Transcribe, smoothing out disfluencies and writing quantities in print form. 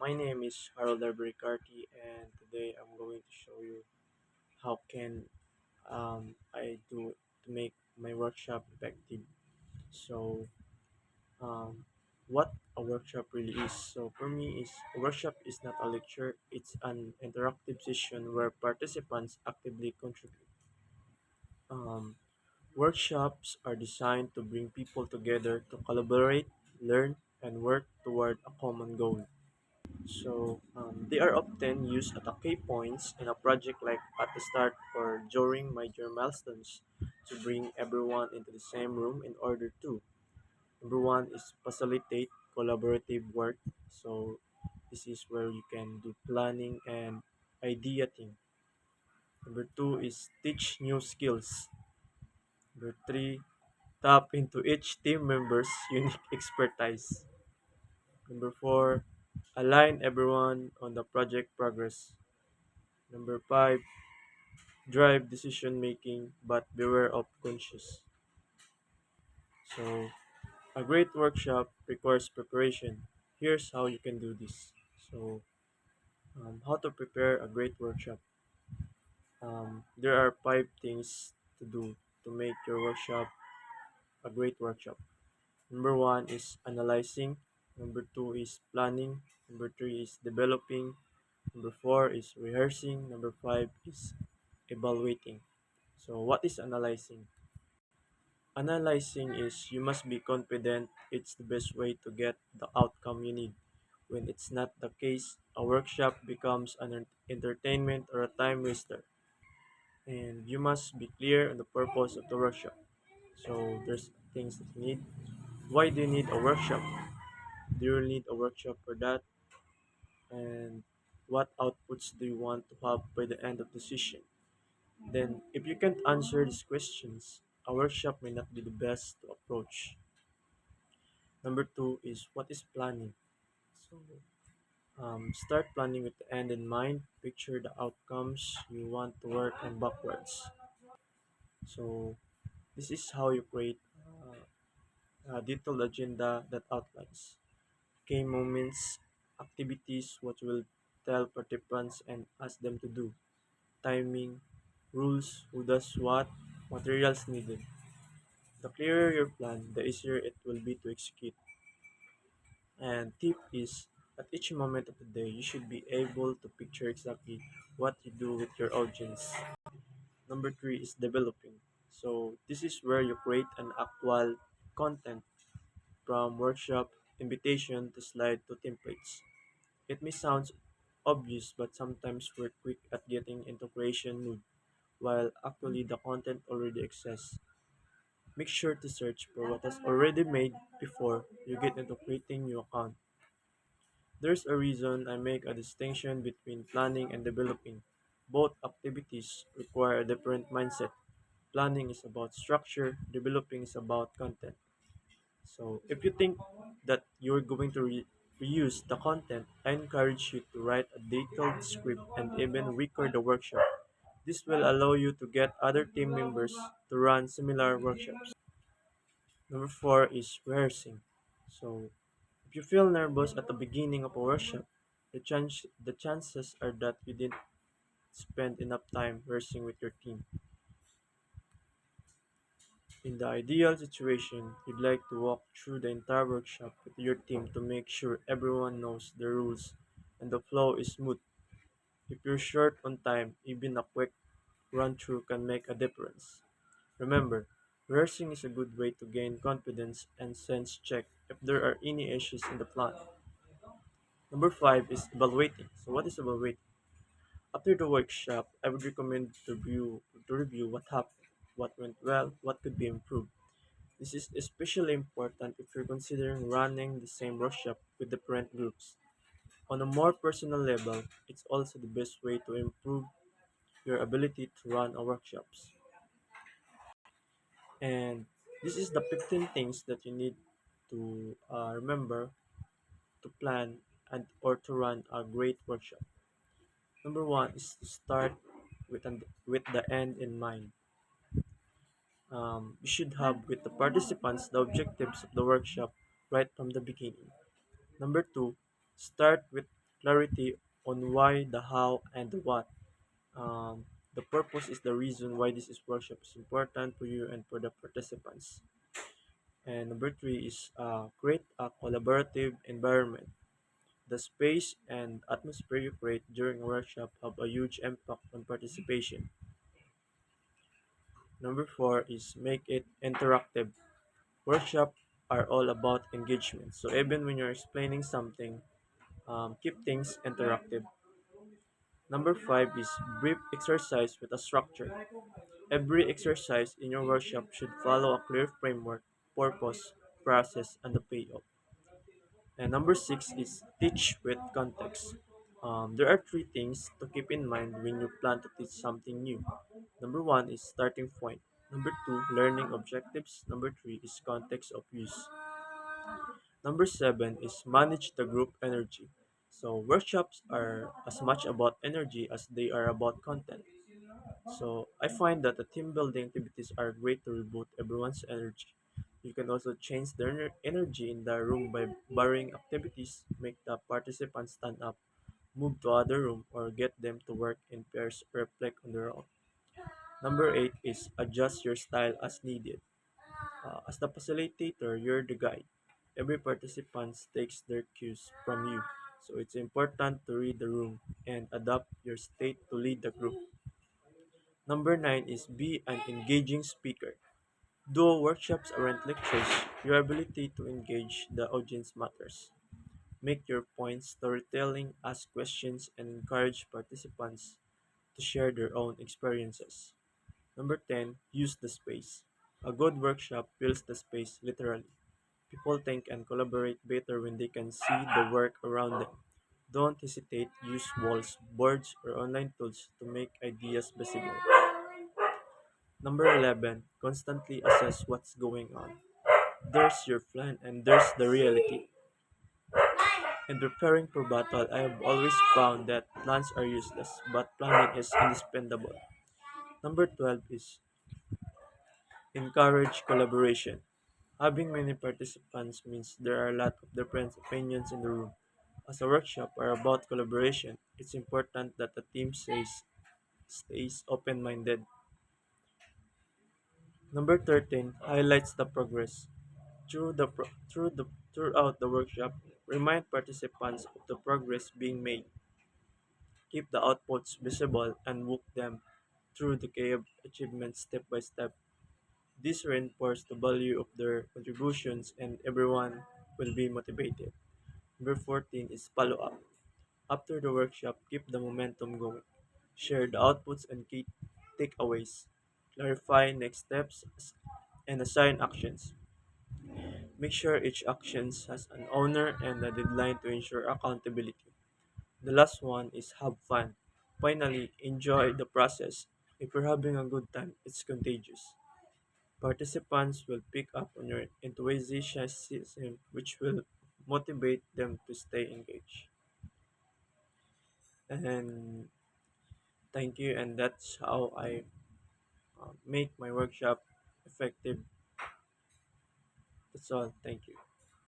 My name is Harold Albericarte, and today I'm going to show you how can I do to make my workshop effective. So, um, what a workshop really is. So, for me, is a workshop is not a lecture; it's an interactive session where participants actively contribute. Um, Workshops are designed to bring people together to collaborate, learn, and work toward a common goal. They are often used at the key points in a project like at the start or during major milestones to bring everyone into the same room in order to. Number one is facilitate collaborative work. So this is where you can do planning and idea thing. Number two is teach new skills. Number three, tap into each team member's unique expertise. Number four, align everyone on the project progress. Number five, drive decision making, but beware of conscious. So, a great workshop requires preparation. Here's how you can do this. So, how to prepare a great workshop. There are five things to do to make your workshop a great workshop. Number one is analyzing. Number two is planning. Number three is developing. Number four is rehearsing. Number five is evaluating. So, what is analyzing? Analyzing is you must be confident it's the best way to get the outcome you need. When it's not the case, a workshop becomes an entertainment or a time waster. And you must be clear on the purpose of the workshop. So there's things that you need. Why do you need a workshop? Do you need a workshop for that? And what outputs do you want to have by the end of the session? Then, if you can't answer these questions, a workshop may not be the best to approach. Number two is what is planning? So, start planning with the end in mind. Picture the outcomes you want to work on backwards. So, this is how you create a detailed agenda that outlines key moments, activities, what you will tell participants and ask them to do, timing, rules, who does what, materials needed. The clearer your plan, the easier it will be to execute. And tip is at each moment of the day, you should be able to picture exactly what you do with your audience. Number three is developing. So this is where you create an actual content from workshop, invitation to slide to templates. It may sound obvious, but sometimes we're quick at getting into creation mode, while actually the content already exists. Make sure to search for what has already made before you get into creating new account. There's a reason I make a distinction between planning and developing. Both activities require a different mindset. Planning is about structure, developing is about content. So, if you think that you're going to reuse the content, I encourage you to write a detailed script and even record a workshop. This will allow you to get other team members to run similar workshops. Number four is rehearsing. So, if you feel nervous at the beginning of a workshop, the chances are that you didn't spend enough time rehearsing with your team. In the ideal situation, you'd like to walk through the entire workshop with your team to make sure everyone knows the rules and the flow is smooth. If you're short on time, even a quick run through can make a difference. Remember, rehearsing is a good way to gain confidence and sense check if there are any issues in the plan. Number five is evaluating. So what is evaluating? After the workshop, I would recommend to review what happened, what went well, what could be improved. This is especially important if you're considering running the same workshop with different groups. On a more personal level, it's also the best way to improve your ability to run a workshops. And this is the 15 things that you need to remember to plan and or to run a great workshop. Number one is to start with the end in mind. You should have with the participants the objectives of the workshop right from the beginning. Number two, start with clarity on why, the how, and the what. The purpose is the reason why this is workshop is important for you and for the participants. And number three is create a collaborative environment. The space and atmosphere you create during a workshop have a huge impact on participation. Number four is make it interactive. Workshops are all about engagement. So even when you're explaining something, keep things interactive. Number five is brief exercise with a structure. Every exercise in your workshop should follow a clear framework, purpose, process, and the payoff. And number six is teach with context. There are three things to keep in mind when you plan to teach something new. Number one is starting point. Number two, learning objectives. Number three is context of use. Number seven is manage the group energy. So workshops are as much about energy as they are about content. So I find that the team building activities are great to reboot everyone's energy. You can also change their energy in the room by borrowing activities, make the participants stand up, move to other room, or get them to work in pairs or reflect on their own. Number eight is adjust your style as needed. As the facilitator, you're the guide. Every participant takes their cues from you, so it's important to read the room and adapt your state to lead the group. Number nine is be an engaging speaker. Though workshops aren't lectures, your ability to engage the audience matters. Make your points storytelling, ask questions, and encourage participants to share their own experiences. Number 10, use the space. A good workshop fills the space literally. People think and collaborate better when they can see the work around them. Don't hesitate, use walls, boards, or online tools to make ideas visible. Number 11, constantly assess what's going on. There's your plan and there's the reality. In preparing for battle, I have always found that plans are useless, but planning is indispensable. Number 12 is encourage collaboration. Having many participants means there are a lot of different opinions in the room. As a workshop are about collaboration, it's important that the team stays open-minded. Number 13 highlights the progress. Throughout the workshop, remind participants of the progress being made. Keep the outputs visible and walk them through the key achievements step by step. This reinforces the value of their contributions and everyone will be motivated. Number 14 is follow up. After the workshop, keep the momentum going. Share the outputs and key takeaways. Clarify next steps and assign actions. Make sure each action has an owner and a deadline to ensure accountability. The last one is have fun. Finally, enjoy the process. If you're having a good time, it's contagious. Participants will pick up on your enthusiasm, which will motivate them to stay engaged. And thank you, and that's how I make my workshop effective. That's all. Thank you.